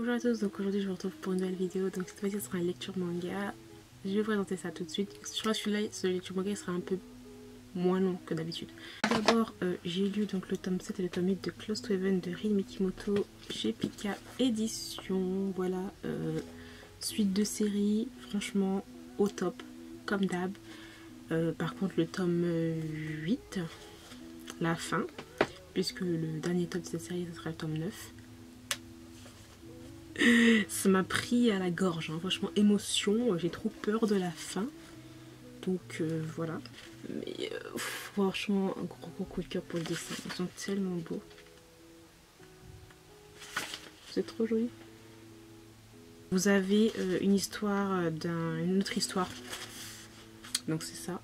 Bonjour à tous, donc aujourd'hui je vous retrouve pour une nouvelle vidéo. Donc cette fois-ci ce sera une lecture manga. Je vais vous présenter ça tout de suite. Je crois que celui-là, ce lecture manga sera un peu moins long que d'habitude. D'abord j'ai lu donc le tome 7 et le tome 8 de Close to Heaven de Rin Mikimoto chez Pika Édition. Voilà, suite de série, franchement au top, comme d'hab. Par contre le tome 8, la fin, puisque le dernier tome de cette série ce sera le tome 9. Ça m'a pris à la gorge, hein. Franchement, émotion, j'ai trop peur de la fin. Donc voilà. Mais franchement, un gros coup de cœur pour le dessin. Ils sont tellement beaux. C'est trop joli. Vous avez une histoire une autre histoire. Donc c'est ça.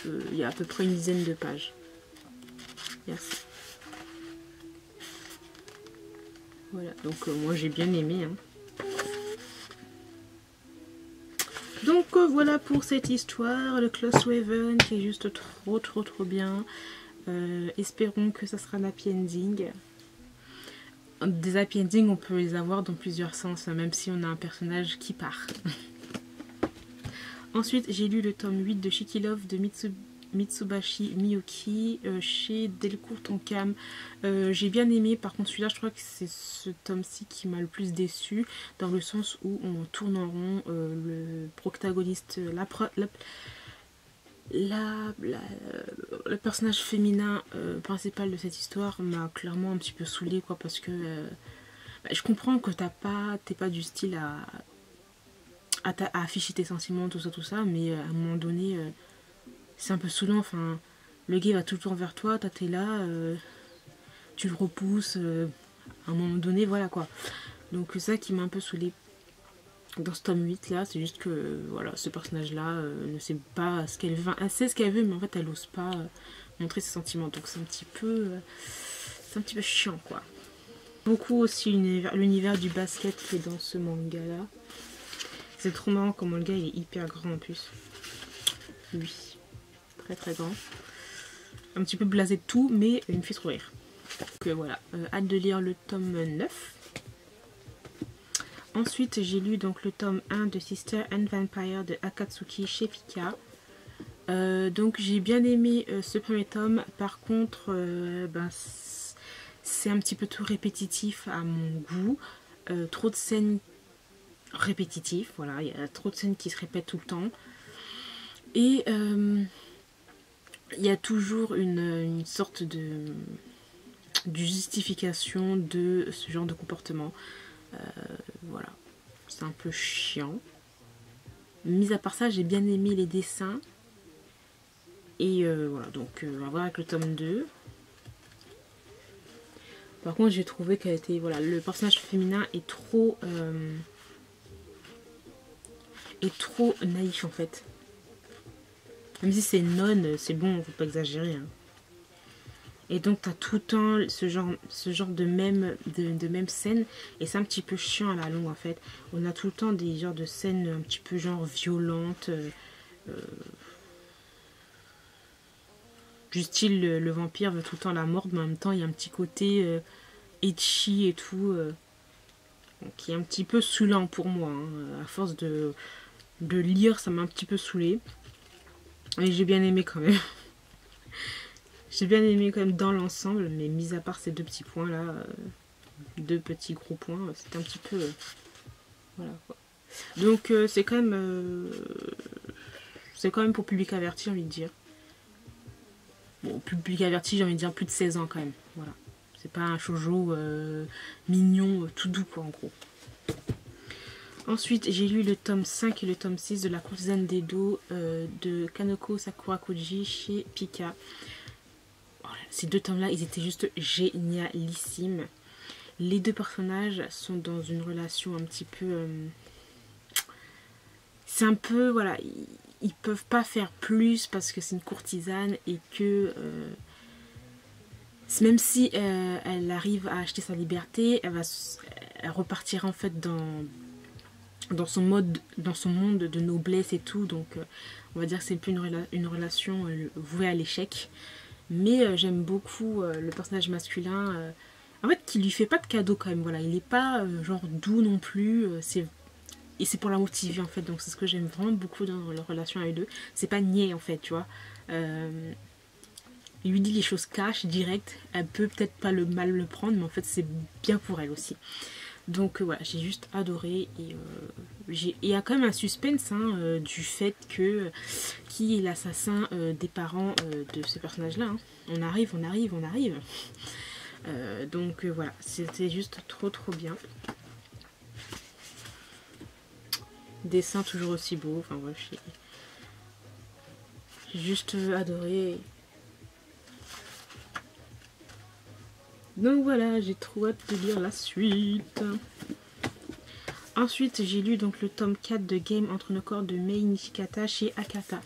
Il y a à peu près une dizaine de pages. Il y a ça. Voilà, donc moi j'ai bien aimé. Hein. Donc voilà pour cette histoire, le Close to Heaven qui est juste trop bien. Espérons que ça sera un happy ending. Des happy endings on peut les avoir dans plusieurs sens, même si on a un personnage qui part. Ensuite j'ai lu le tome 8 de Shiki Love de Mitsubashi Miyuki chez Delcourt Tonkam. J'ai bien aimé, par contre celui-là je crois que c'est ce tome-ci qui m'a le plus déçu, dans le sens où on tourne en rond. Le protagoniste, le personnage féminin principal de cette histoire m'a clairement un petit peu saoulée, quoi, parce que je comprends que t'es pas du style à afficher tes sentiments, tout ça, mais à un moment donné c'est un peu saoulant. Enfin, le gars va tout le temps vers toi, toi t'es là, tu le repousses, à un moment donné, voilà quoi. Donc c'est ça qui m'a un peu saoulée dans ce tome 8 là, c'est juste que voilà, ce personnage là ne sait pas ce qu'elle veut, elle sait ce qu'elle veut, mais en fait elle ose pas montrer ses sentiments, donc c'est un petit peu chiant, quoi. Beaucoup aussi l'univers du basket qui est dans ce manga là. C'est trop marrant comment le gars il est hyper grand en plus. Oui, très grand. Un petit peu blasé de tout, mais il me fait trop rire. Donc voilà, hâte de lire le tome 9. Ensuite j'ai lu donc le tome 1 de Sister and Vampire de Akatsuki chez Pika. Donc j'ai bien aimé ce premier tome. Par contre c'est un petit peu tout répétitif à mon goût. Trop de scènes répétitives, voilà, il y a trop de scènes qui se répètent tout le temps. Et il y a toujours une sorte de justification de ce genre de comportement. Voilà, c'est un peu chiant. Mis à part ça, j'ai bien aimé les dessins. Et voilà, donc on va voir avec le tome 2. Par contre, j'ai trouvé qu'elle était, voilà, le personnage féminin est trop naïf en fait. Même si c'est une nonne, c'est bon, faut pas exagérer. Hein. Et donc t'as tout le temps ce genre de même scène, et c'est un petit peu chiant à la longue en fait. On a tout le temps des genres de scènes un petit peu genre violentes, du style le vampire veut tout le temps la mordre, mais en même temps il y a un petit côté etchi et tout, qui est un petit peu saoulant pour moi. Hein. À force de lire, ça m'a un petit peu saoulée. Et j'ai bien aimé quand même. J'ai bien aimé quand même dans l'ensemble, mais mis à part ces deux petits points là, deux petits gros points, c'était un petit peu voilà quoi. Donc c'est quand même pour public averti, j'ai envie de dire. Bon, public averti, j'ai envie de dire plus de 16 ans quand même, voilà. C'est pas un shoujo mignon, tout doux quoi en gros. Ensuite, j'ai lu le tome 5 et le tome 6 de La courtisane d'Edo de Kanoko Sakurakoji chez Pika. Voilà, ces deux tomes-là, ils étaient juste génialissimes. Les deux personnages sont dans une relation un petit peu... c'est un peu, voilà, ils peuvent pas faire plus parce que c'est une courtisane et que... même si elle arrive à acheter sa liberté, elle repartira en fait dans son monde de noblesse et tout, donc on va dire que c'est plus une relation vouée à l'échec. Mais j'aime beaucoup le personnage masculin, En fait, qui lui fait pas de cadeau quand même, voilà. Il est pas genre doux non plus, et c'est pour la motiver en fait, donc c'est ce que j'aime vraiment beaucoup dans leur relation à eux deux. C'est pas niais en fait, tu vois. Il lui dit les choses cash, direct, elle peut peut-être pas le mal le prendre, mais en fait c'est bien pour elle aussi. Donc voilà, j'ai juste adoré, et il y a quand même un suspense hein, du fait que qui est l'assassin des parents de ce personnage là hein. On arrive, on arrive, on arrive. Donc voilà, c'était juste trop trop bien. Dessin toujours aussi beau, enfin voilà, j'ai juste adoré. Donc voilà, j'ai trop hâte de lire la suite. Ensuite, j'ai lu donc le tome 4 de Game entre nos corps de Mei Nishikata chez Akata.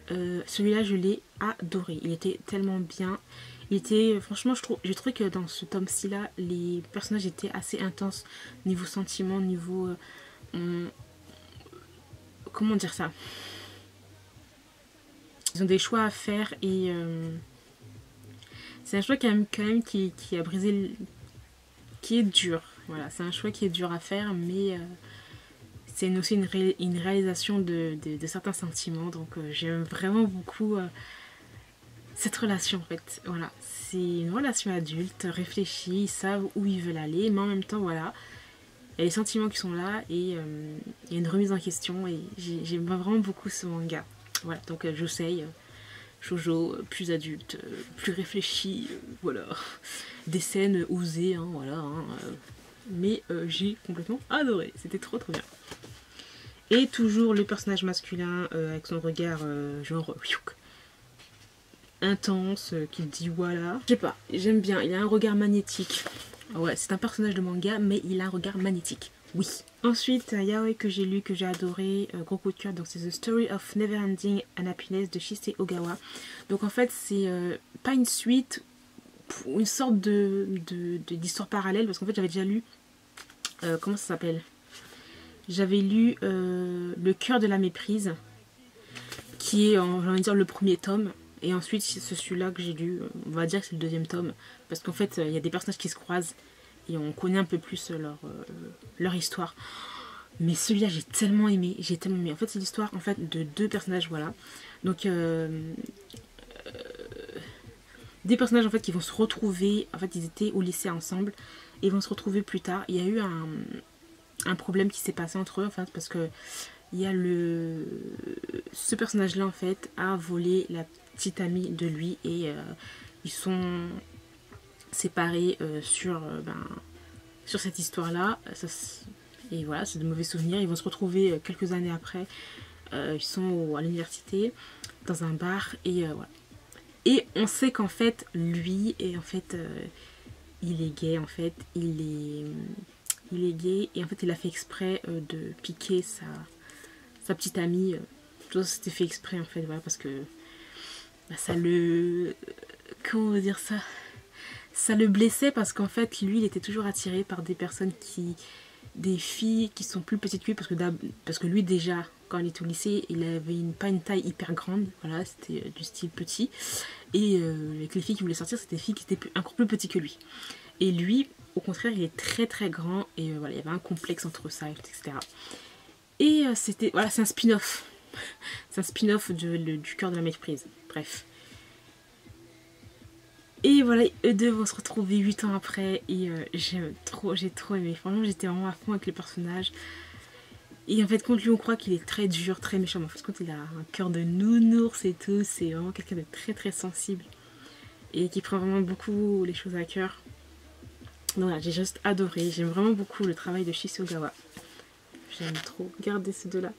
Celui-là, je l'ai adoré. Il était tellement bien. Il était, franchement, j'ai trouvé que dans ce tome-ci là, les personnages étaient assez intenses niveau sentiment, niveau comment dire ça. Ils ont des choix à faire, et c'est un choix quand même qui a brisé, qui est dur. Voilà, c'est un choix qui est dur à faire, mais c'est aussi une réalisation de certains sentiments. Donc j'aime vraiment beaucoup cette relation en fait. Voilà, c'est une relation adulte, réfléchie, ils savent où ils veulent aller, mais en même temps, voilà, il y a les sentiments qui sont là, et il y a une remise en question, et j'aime vraiment beaucoup ce manga. Voilà, donc j'essaye. Shoujo, plus adulte, plus réfléchi, voilà. Des scènes osées, hein, voilà. Hein, mais j'ai complètement adoré, c'était trop trop bien. Et toujours le personnage masculin avec son regard genre intense, qui dit voilà. Je sais pas, j'aime bien, il a un regard magnétique. Ouais, c'est un personnage de manga, mais il a un regard magnétique. Oui. Ensuite, Yaoi que j'ai lu, que j'ai adoré, gros coup de cœur, donc c'est The Story of Neverending and Happiness de Shise Ogawa. Donc en fait, c'est pas une suite, une sorte d'histoire parallèle, parce qu'en fait j'avais déjà lu, comment ça s'appelle? J'avais lu Le cœur de la méprise, qui est, j'ai envie de dire, le premier tome. Et ensuite, c'est celui-là que j'ai lu, on va dire que c'est le deuxième tome, parce qu'en fait, il y a des personnages qui se croisent, et on connaît un peu plus leur histoire. Mais celui-là, j'ai tellement aimé, j'ai tellement aimé. En fait, c'est l'histoire en fait de deux personnages, voilà. Donc des personnages en fait qui vont se retrouver. En fait, ils étaient au lycée ensemble et ils vont se retrouver plus tard. Il y a eu un problème qui s'est passé entre eux, en fait, parce que il y a ce personnage-là en fait a volé la petite amie de lui, et ils sont séparés sur cette histoire-là. Et voilà, c'est de mauvais souvenirs. Ils vont se retrouver quelques années après. Ils sont à l'université, dans un bar, et voilà. Et on sait qu'en fait, lui, et en fait, il est gay, en fait. Il est gay, et en fait, il a fait exprès de piquer sa petite amie. Tout ça, c'était fait exprès, en fait, voilà, parce que ça le... Comment dire ça? Ça le blessait, parce qu'en fait, lui, il était toujours attiré par des personnes des filles qui sont plus petites que lui, parce que lui déjà quand il était au lycée il avait pas une taille hyper grande, voilà, c'était du style petit, et avec les filles qui voulaient sortir c'était des filles qui étaient encore plus petites que lui, et lui au contraire il est très très grand, et voilà, il y avait un complexe entre ça, etc. Et c'était, voilà, c'est un spin-off c'est un spin-off du cœur de la méprise, bref. Et voilà, eux deux vont se retrouver 8 ans après, et j'ai trop aimé. Franchement, j'étais vraiment à fond avec les personnages. Et en fait, quand lui, on croit qu'il est très dur, très méchant. Mais en fait, quand il a un cœur de nounours et tout, c'est vraiment quelqu'un de très très sensible. Et qui prend vraiment beaucoup les choses à cœur. Donc voilà, j'ai juste adoré. J'aime vraiment beaucoup le travail de Shise Ogawa. J'aime trop. Regardez ces deux-là.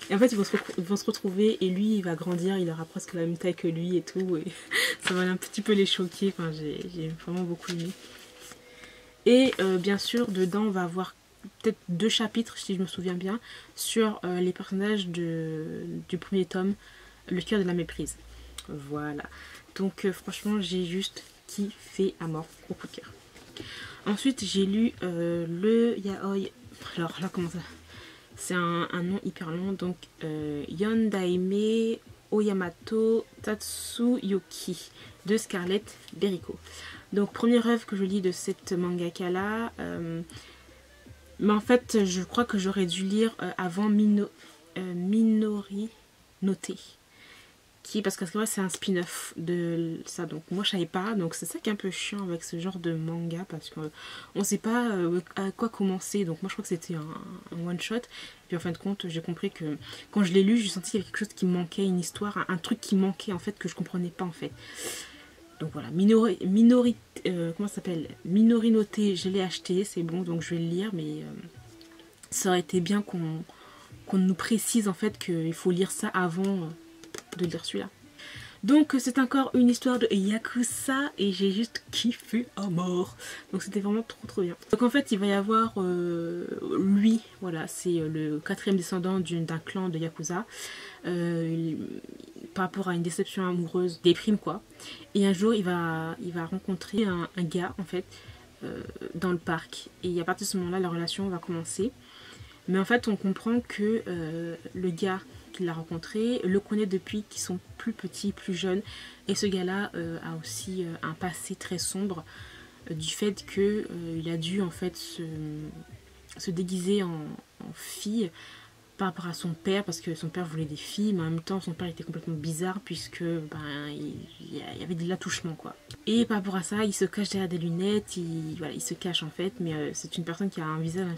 Et en fait, ils vont se retrouver, et lui, il va grandir, il aura presque la même taille que lui et tout. Et ça va un petit peu les choquer. Enfin, j'ai vraiment beaucoup aimé. Et bien sûr, dedans, on va avoir peut-être 2 chapitres, si je me souviens bien, sur les personnages du premier tome, Le cœur de la méprise. Voilà. Donc, franchement, j'ai juste kiffé à mort. Gros coup de cœur. Ensuite, j'ai lu le Yaoi. Alors là, comment ça? C'est un nom hyper long, donc Yondaime Oyamato Tatsuyuki de Scarlett Beriko. Donc première œuvre que je lis de cette mangaka là. Mais en fait je crois que j'aurais dû lire avant Minori no Te. Parce que c'est un spin-off de ça, donc moi je savais pas, donc c'est ça qui est un peu chiant avec ce genre de manga, parce qu'on ne sait pas à quoi commencer. Donc moi je crois que c'était un one shot, puis en fin de compte j'ai compris que quand je l'ai lu, j'ai senti qu'il y avait quelque chose qui manquait, une histoire, un truc qui manquait en fait, que je comprenais pas en fait. Donc voilà, Minori no Te, je l'ai acheté, c'est bon, donc je vais le lire, mais ça aurait été bien qu'on nous précise en fait qu'il faut lire ça avant de lire celui-là. Donc c'est encore une histoire de Yakuza et j'ai juste kiffé à mort. Donc c'était vraiment trop bien. Donc en fait il va y avoir lui, voilà, c'est le 4e descendant d'un clan de Yakuza. Par rapport à une déception amoureuse, déprime quoi. Et un jour il va rencontrer un gars en fait dans le parc. Et à partir de ce moment-là la relation va commencer. Mais en fait on comprend que le gars qu'il a rencontré le connaît depuis qu'ils sont plus petits, plus jeunes, et ce gars-là a aussi un passé très sombre du fait que il a dû en fait se déguiser en fille par rapport à son père, parce que son père voulait des filles, mais en même temps son père était complètement bizarre puisque il y avait de l'attouchement quoi. Et par rapport à ça, il se cache derrière des lunettes, il se cache en fait, mais c'est une personne qui a un visage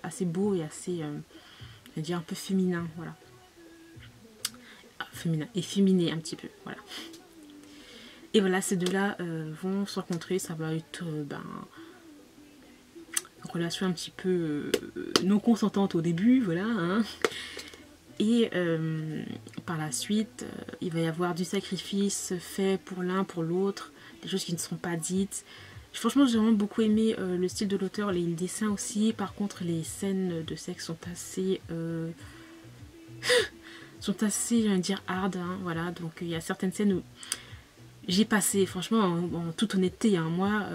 assez beau et assez, je vais dire un peu féminin, voilà. Féminin, efféminé un petit peu, voilà. Et voilà, ces deux-là vont se rencontrer, ça va être une relation un petit peu non consentante au début, voilà, hein. Et par la suite, il va y avoir du sacrifice fait pour l'un, pour l'autre, des choses qui ne seront pas dites. Franchement, j'ai vraiment beaucoup aimé le style de l'auteur, les dessins aussi. Par contre, les scènes de sexe sont assez... je vais dire, hard, hein, voilà. Donc il y a certaines scènes où j'ai passé, franchement, en toute honnêteté, hein, moi,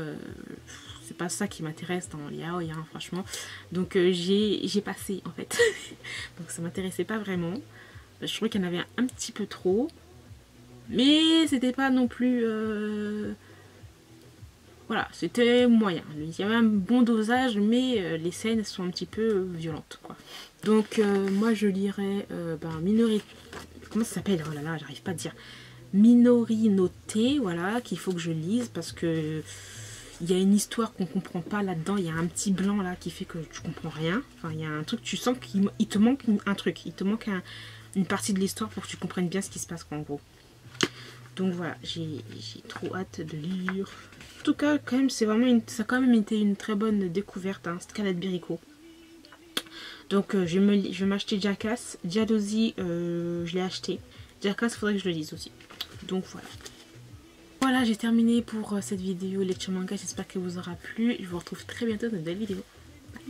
c'est pas ça qui m'intéresse dans les yaoi, hein, franchement. Donc j'ai passé, en fait. Donc ça m'intéressait pas vraiment. Je trouvais qu'il y en avait un petit peu trop. Mais c'était pas non plus... Voilà, c'était moyen. Il y avait un bon dosage, mais les scènes sont un petit peu violentes, quoi. Donc moi je lirais Minori... Comment ça s'appelle? Oh là là, j'arrive pas à dire. Minori no Te, voilà, qu'il faut que je lise parce que il y a une histoire qu'on comprend pas là-dedans. Il y a un petit blanc là qui fait que tu comprends rien. Enfin, il y a un truc, tu sens qu'il te manque un truc. Il te manque une partie de l'histoire pour que tu comprennes bien ce qui se passe, quoi, en gros. Donc voilà, j'ai trop hâte de lire. En tout cas, quand même, ça a quand même été une très bonne découverte, hein, Scarlett Beriko. Donc je vais m'acheter Jackass. Diadozi, je l'ai acheté. Jackass, il faudrait que je le lise aussi. Donc voilà. Voilà, j'ai terminé pour cette vidéo lecture manga. J'espère qu'elle vous aura plu. Je vous retrouve très bientôt dans une nouvelle vidéo. Bye.